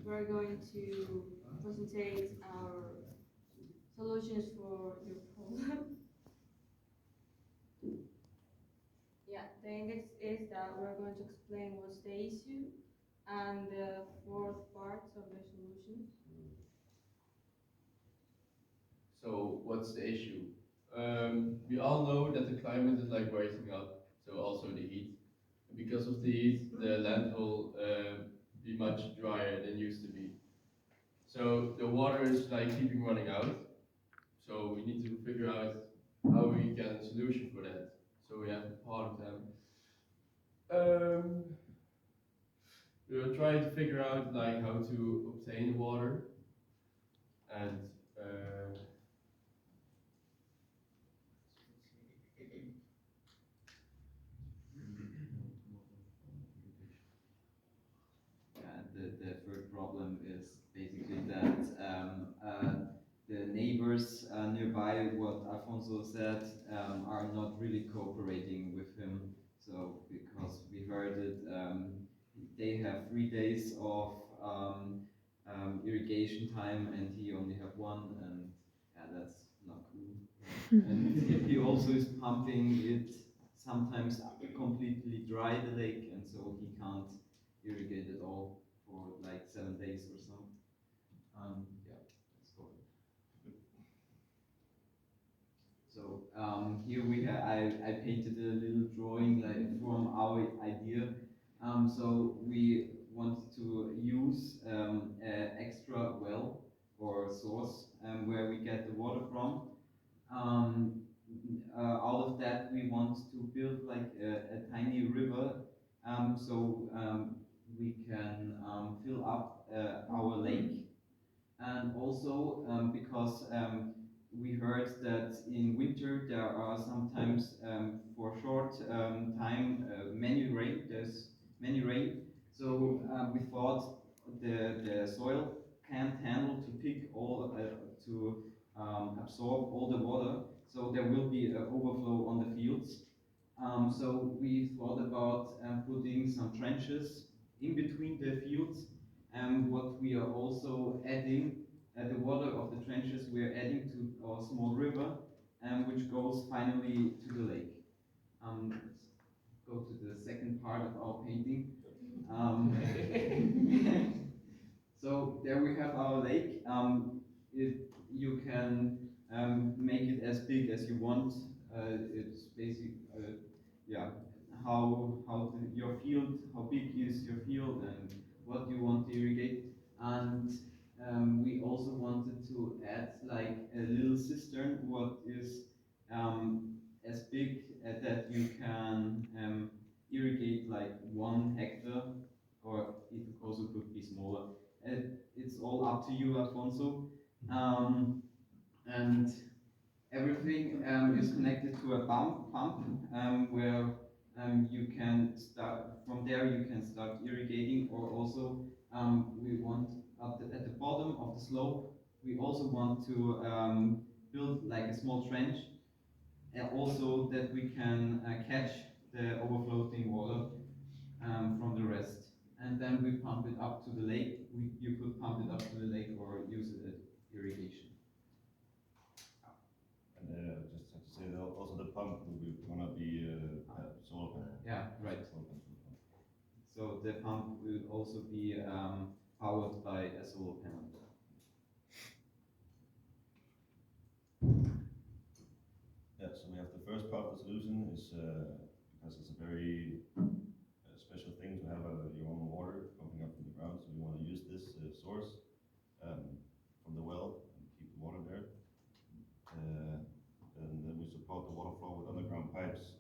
we're going to present our solutions for your problem. Yeah, the index is that we're going to explain what's the issue and the fourth parts of the solution. So what's the issue? We all know that the climate is like rising up, so also the heat. Because of the heat, the land will be much drier than used to be. So the water is like keeping running out. So we need to figure out how we get a solution for that. So we have a part of them. We will try to figure out like how to obtain the water and the third problem is basically that the neighbors nearby, what Alfonso said, are not really cooperating with him. So because we heard that they have 3 days of irrigation time and he only have one, and yeah, that's not cool. And he also is pumping it sometimes completely dry, the lake, and so he can't irrigate it all for like 7 days or so. Yeah, let's go. So here we have, I painted a little drawing like from our idea. So we want to use an extra well or source where we get the water from. Out of that, we want to build like a tiny river, so we can fill up our lake. And also because we heard that in winter there are sometimes for short time there's many rain. So we thought the soil can't handle to pick all to absorb all the water, so there will be an overflow on the fields. So we thought about putting some trenches in between the fields, and what we are also adding, the water of the trenches we are adding to our small river, which goes finally to the lake. Let's go to the second part of our painting. So there we have our lake. You can make it as big as you want. It's basic, yeah. Your field, how big is your field, and what you want to irrigate. And we also wanted to add like a little cistern, what is as big that you can irrigate like 1 hectare, or it also could be smaller. It's all up to you, Alfonso. And everything is connected to a pump where you can start, from there you can start irrigating, or also we want at the bottom of the slope, we also want to build like a small trench, and also that we can catch the overflowing water from the rest. And then we pump it up to the lake. You could pump it up to the lake or use it as irrigation. And just have to say that also the pump will be gonna be solar panel. Yeah, right. Solar panel. So the pump will also be powered by a solar panel. Yeah, so we have the first part of the solution is because it's a very special thing to have your own water pumping up from the ground. So we want to use this source from the well and keep the water there. And then we support the water flow with underground pipes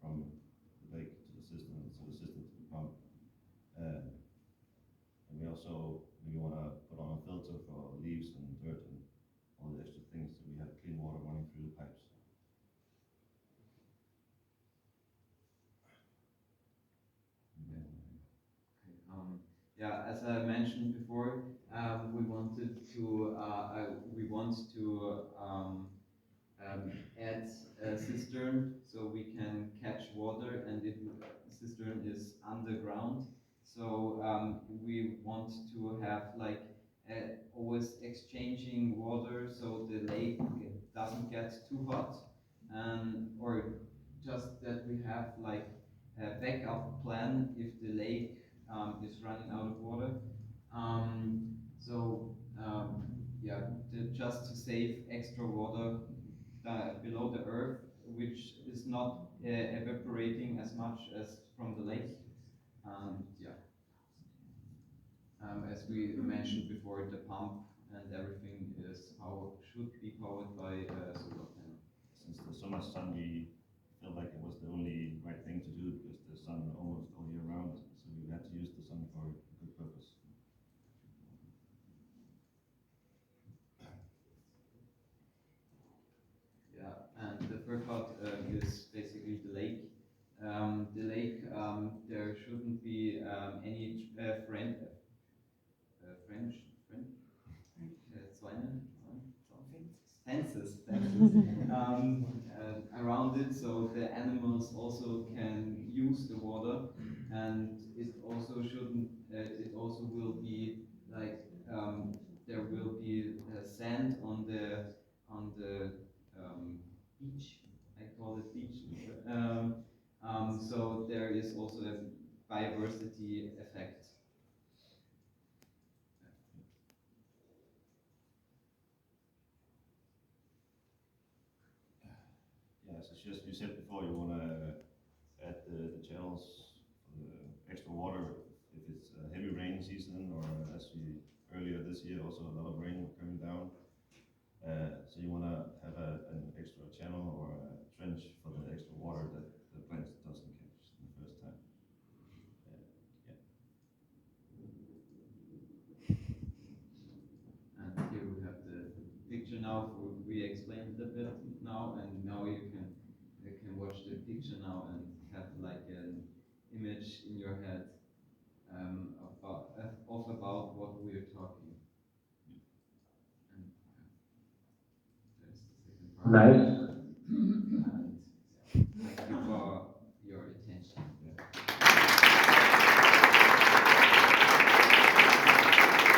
from the lake to the system, so the system to the pump. And we also maybe want to put on a filter for leaves and dirt and all the extra things, so we have clean water running through the pipes. Yeah, as I mentioned before, we want to add a cistern so we can catch water, and the cistern is underground. So we want to have like always exchanging water so the lake doesn't get too hot, or just that we have like a backup plan if the lake is running out of water. So yeah, just to save extra water below the earth, which is not evaporating as much as from the lake. Yeah, as we mentioned before, the pump and everything should be powered by a solar panel. Since there's so much sun, we felt like it was the only right thing to do because the sun almost all year round. So we had to use the sun for a good purpose. Yeah, and the third part is basically the lake. The lake, there shouldn't be any Zäune, fences around it, so the animals also can use the water, and it also shouldn't. It also will be like there will be sand on the beach. I call it beach. So there is also a biodiversity effect. Yes, it's just you said before you want to add the channels for the extra water if it's a heavy rain season or as we earlier this year also a lot of rain coming down. So you want to have an extra channel or a trench for the extra water that the plant doesn't catch the first time. And here we have the picture now. We explained it a bit now, and now you can watch the picture now and have like an image in your head about what we're talking. And there's the second part. Nice.